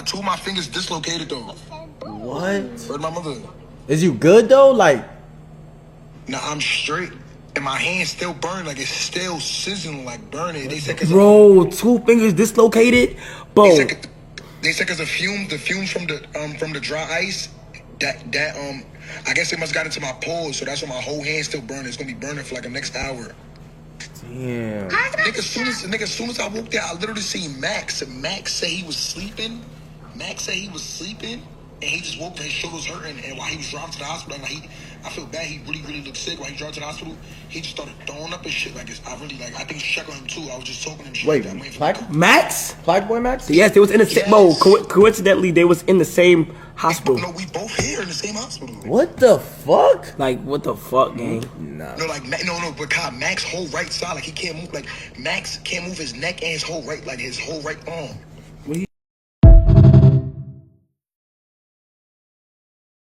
Two of my fingers dislocated though. What? Where's my mother? Is you good though? Like, Nah, I'm straight. And my hand still burn, like it's still sizzling, like burning. They said, bro, 2 fingers dislocated, bro. They said cause the fumes from the dry ice, that I guess it must got into my pores, so that's why my whole hand still burning. It's gonna be burning for like the next hour. Damn. Nigga, as soon as I woke there, I literally seen Max. And Max said he was sleeping. And he just woke up, his shoulders hurting, and while he was driving to the hospital, like I feel bad. He really looked sick. While he drove to the hospital, he just started throwing up and shit. Like I think you should check on him too. I was just talking to him. Shit Wait, like Max? Plaque Boy Max? Yes, they was in the same. Bro, coincidentally, they was in the same hospital. No, we both here in the same hospital. What the fuck? Like, what the fuck, gang? Nah. No, but God, Max whole right side, like he can't move. Like Max can't move his neck and his whole right arm.